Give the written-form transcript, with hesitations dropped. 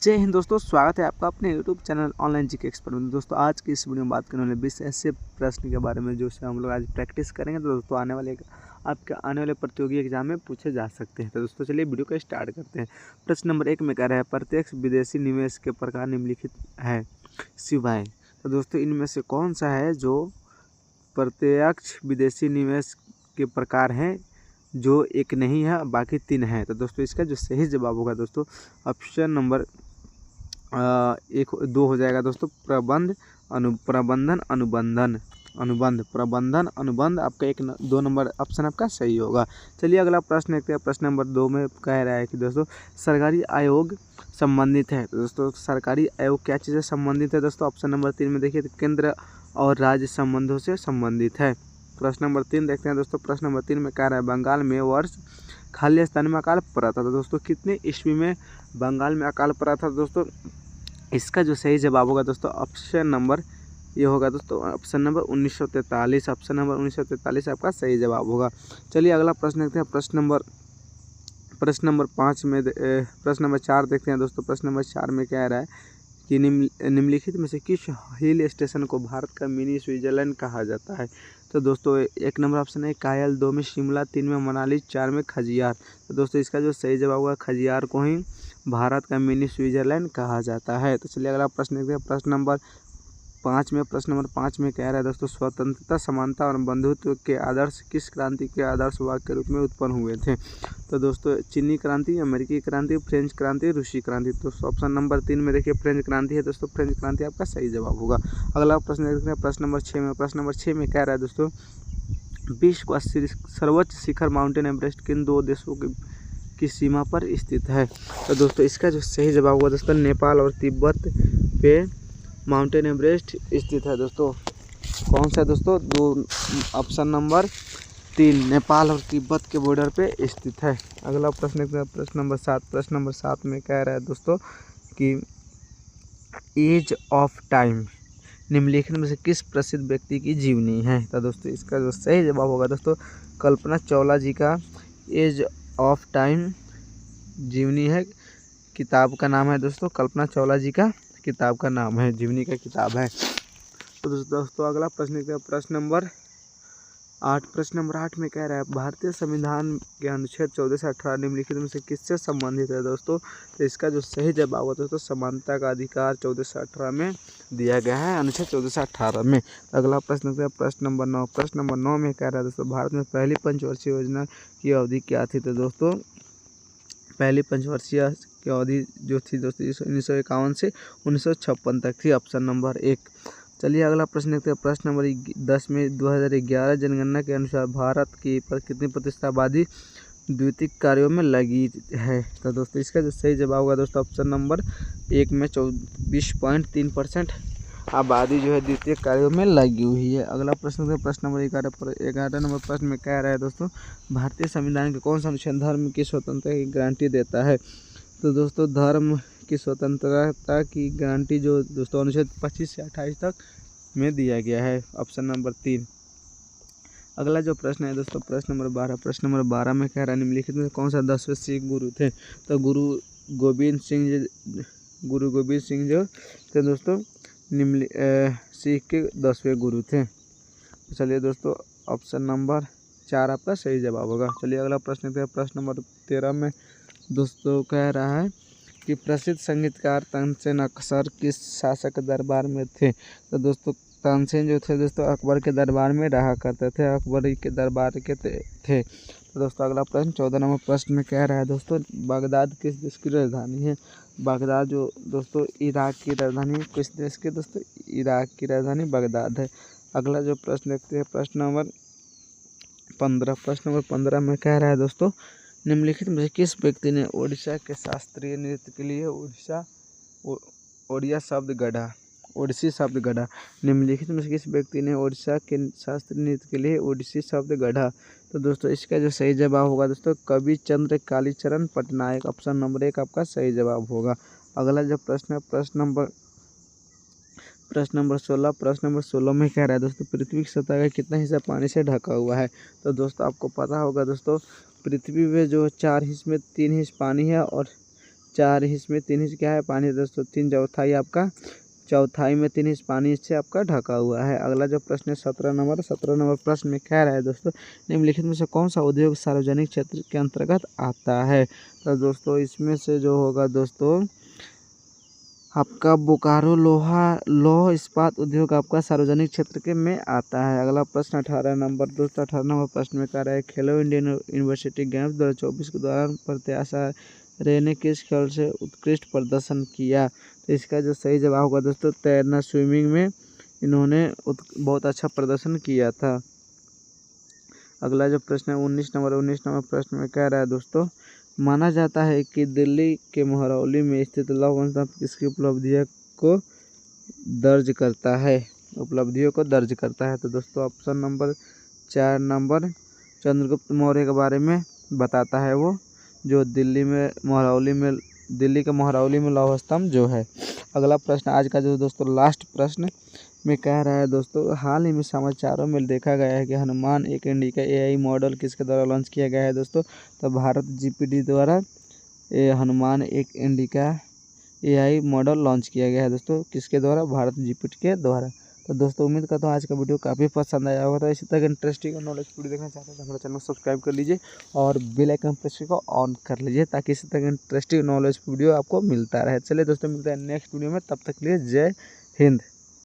जय हिंद दोस्तों, स्वागत है आपका अपने YouTube channel online GK expert में। दोस्तों आज की इस वीडियो में बात करने वाले 20 ऐसे प्रश्न के बारे में जो से हम लोग आज प्रैक्टिस करेंगे। तो दोस्तों आपके आने वाले प्रतियोगी एग्जाम में पूछे जा सकते हैं। तो दोस्तों चलिए वीडियो को स्टार्ट करते हैं। प्रश्न नंबर 1 में कह रहा है प्रत्यक्ष विदेशी निवेश के प्रकार निम्नलिखित है सिवाय। तो दोस्तों इनमें से कौन सा है जो प्रत्यक्ष विदेशी निवेश के प्रकार हैं जो एक नहीं है बाकी 3 है। तो दोस्तों इसका जो सही जवाब होगा दोस्तों ऑप्शन नंबर 1-2 हो जाएगा दोस्तों। प्रबंधन अनुबंध आपका 1-2 नंबर ऑप्शन आपका सही होगा। चलिए अगला प्रश्न देखते हैं। प्रश्न नंबर 2 में कह रहा है कि दोस्तों सरकारी आयोग संबंधित है। तो दोस्तों सरकारी आयोग क्या चीज़ से संबंधित है दोस्तों? ऑप्शन नंबर 3 में देखिए तो केंद्र और राज्य संबंधों से संबंधित है। प्रश्न नंबर 3 देखते हैं दोस्तों। प्रश्न नंबर 3 में कह रहा है बंगाल में वर्ष खालिस्तान में अकाल पड़ा था। तो दोस्तों कितने ईस्वी में बंगाल में अकाल पड़ा था दोस्तों? इसका जो सही जवाब होगा दोस्तों ऑप्शन नंबर ये होगा दोस्तों ऑप्शन नंबर 1943। ऑप्शन नंबर 1943 आपका सही जवाब होगा। चलिए अगला प्रश्न देखते हैं। प्रश्न नंबर 5 में प्रश्न नंबर 4 देखते हैं दोस्तों। प्रश्न नंबर 4 में क्या रहा है कि निम्नलिखित में से किस हिल स्टेशन को भारत का मिनी स्विट्जरलैंड कहा जाता है? तो दोस्तों 1 नंबर ऑप्शन है कायल, 2 में शिमला, 3 में मनाली, 4 में खजियार। तो दोस्तों इसका जो सही जवाब होगा खजियार को ही भारत का मिनी स्विट्जरलैंड कहा जाता है। तो चलिए अगला प्रश्न देखते हैं। प्रश्न नंबर 5 में कह रहा है दोस्तों स्वतंत्रता, समानता और बंधुत्व के आदर्श किस क्रांति के आदर्श वाक्य के रूप में उत्पन्न हुए थे? तो दोस्तों चीनी क्रांति, अमेरिकी क्रांति, फ्रेंच क्रांति, रूसी क्रांति। तो ऑप्शन नंबर 3 में देखिए फ्रेंच क्रांति है दोस्तों। फ्रेंच क्रांति आपका सही जवाब होगा। अगला प्रश्न देखते हैं। प्रश्न नंबर 6 में कह रहा है दोस्तों विश्व का सर्वोच्च शिखर माउंटेन एवरेस्ट किन 2 देशों की सीमा पर स्थित है? तो दोस्तों इसका जो सही जवाब होगा दोस्तों नेपाल और तिब्बत पे माउंटेन एवरेस्ट स्थित है दोस्तों। कौन सा दोस्तों? ऑप्शन नंबर 3 नेपाल और तिब्बत के बॉर्डर पे स्थित है। अगला प्रश्न प्रश्न नंबर 7। प्रश्न नंबर 7 में कह रहा है दोस्तों कि एज ऑफ टाइम निम्नलिखित में से किस प्रसिद्ध व्यक्ति की जीवनी है? तो दोस्तों इसका जो सही जवाब होगा दोस्तों कल्पना चावला जी का एज ऑफ टाइम जीवनी है। किताब का नाम है दोस्तों कल्पना चावला जी का किताब का नाम है, जीवनी का किताब है। तो दोस्तों अगला प्रश्न प्रश्न नंबर 8। प्रश्न नंबर 8 में कह रहा है भारतीय संविधान के अनुच्छेद 14 से 18 निम्नलिखित में से किससे संबंधित है दोस्तों? तो इसका जो सही जवाब होगा दोस्तों समानता का अधिकार 14 से 18 में दिया गया है, अनुच्छेद 14 से 18 में। अगला प्रश्न प्रश्न नंबर 9। प्रश्न नंबर 9 में कह रहा है दोस्तों भारत में पहली पंचवर्षीय योजना की अवधि क्या थी? तो दोस्तों पहली पंचवर्षीय की अवधि जो थी दोस्तों 1951 से 1956 तक थी। Option number 1। चलिए अगला प्रश्न देखते हैं। प्रश्न नंबर 10 में 2011 जनगणना के अनुसार भारत की पर कितनी प्रतिशत आबादी द्वितीयक कार्यों में लगी है? तो दोस्तों इसका जो सही जवाब होगा दोस्तों ऑप्शन नंबर 1 में 24.3% आबादी जो है द्वितीयक कार्यों में लगी हुई है। अगला प्रश्न प्रश्न नंबर 11 नंबर प्रश्न में कह रहा है दोस्तों भारतीय संविधान के कौन सा अनुच्छेद धर्म की स्वतंत्रता की गारंटी देता है? तो दोस्तों धर्म की स्वतंत्रता की गारंटी जो दोस्तों अनुच्छेद 25 से 28 तक में दिया गया है। Option number 3। अगला जो प्रश्न है दोस्तों प्रश्न नंबर 12। प्रश्न नंबर 12 में कह रहा है निम्नलिखित में कौन सा 10वें सिख गुरु थे? तो गुरु गोविंद सिंह जो थे दोस्तों सिख के 10वें गुरु थे। तो चलिए दोस्तों ऑप्शन नंबर 4 आपका सही जवाब होगा। चलिए अगला प्रश्न है। प्रश्न नंबर 13 में दोस्तों कह रहा है कि प्रसिद्ध संगीतकार तानसेन अक्सर किस शासक के दरबार में थे? तो दोस्तों तानसेन जो थे दोस्तों अकबर के दरबार में रहा करते थे, अकबर के दरबार के थे। तो दोस्तों अगला प्रश्न 14 नंबर प्रश्न में कह रहा है दोस्तों बगदाद किस देश की राजधानी है? बगदाद जो दोस्तों इराक की राजधानी है। किस देश की दोस्तों? इराक की राजधानी बगदाद है। अगला जो प्रश्न देखते हैं प्रश्न नंबर 15। प्रश्न नंबर 15 में कह रहा है दोस्तों निम्नलिखित में से किस व्यक्ति ने ओडिशा के शास्त्रीय नृत्य के लिए ओडिसी शब्द गढ़ा? निम्नलिखित में से किस व्यक्ति ने ओडिशा के शास्त्रीय नृत्य के लिए ओडिसी शब्द गढ़ा? तो दोस्तों इसका जो सही जवाब होगा दोस्तों कवि चंद्र कालीचरण पटनायक। ऑप्शन नंबर 1 आपका सही जवाब होगा। अगला जो प्रश्न है प्रश्न नंबर 16। प्रश्न नंबर 16 में कह रहा है दोस्तों पृथ्वी की सतह का कितना हिस्सा पानी से ढका हुआ है? तो दोस्तों आपको पता होगा दोस्तों पृथ्वी में जो 4 हिस्से में 3 हिस्से पानी है और 4 हिस्से में 3 हिस्से क्या है पानी दोस्तों, 3 चौथाई आपका, चौथाई में 3 हिस्से पानी से आपका ढका हुआ है। अगला जो प्रश्न है 17 नंबर प्रश्न में कह रहा है दोस्तों निम्नलिखित में से कौन सा उद्योग सार्वजनिक क्षेत्र के अंतर्गत आता है। तो दोस्तों इसमें से जो होगा दोस्तों आपका बोकारो लौह इस्पात उद्योग आपका सार्वजनिक क्षेत्र के में आता है। अगला प्रश्न 18 नंबर दोस्तों 18 नंबर प्रश्न में कह रहा है खेलो इंडिया यूनिवर्सिटी गेम्स 2024 के दौरान प्रत्याशा रे ने किस खेल से उत्कृष्ट प्रदर्शन किया। तो इसका जो सही जवाब होगा दोस्तों तैरना, स्विमिंग में इन्होंने बहुत अच्छा प्रदर्शन किया था। अगला जो प्रश्न है 19 नंबर प्रश्न में कह रहा है दोस्तों माना जाता है कि दिल्ली के महरौली में स्थित लौह वंश किसकी उपलब्धियों को दर्ज करता है। तो दोस्तों option number 4 number Chandragupta Maurya के बारे में बताता है, वो जो दिल्ली के महरौली में लौह स्तंभ जो है। अगला प्रश्न आज का जो दोस्तों लास्ट प्रश्न में कह रहा है दोस्तों हाल ही में समाचारों में देखा गया है कि हनुमान एक इंडिका AI मॉडल किसके द्वारा लॉन्च किया गया है दोस्तों। तो भारत GPD द्वारा हनुमान एक इंडिका AI मॉडल लॉन्च किया गया है दोस्तों, किसके द्वारा, भारत GPD के द्वारा। तो दोस्तों उम्मीद करता हूँ आज का वीडियो काफ़ी पसंद आया होगा। तो इसी तरह इंटरेस्टिंग और नॉलेज वीडियो देखना चाहते हैं तो हमारे चैनल को सब्सक्राइब कर लीजिए और बेल आइकन प्रेस को ऑन कर लीजिए ताकि इसी तरह इंटरेस्टिंग नॉलेज वीडियो आपको मिलता रहे। चलिए दोस्तों मिलते हैं नेक्स्ट वीडियो में, तब तक के लिए जय हिंद।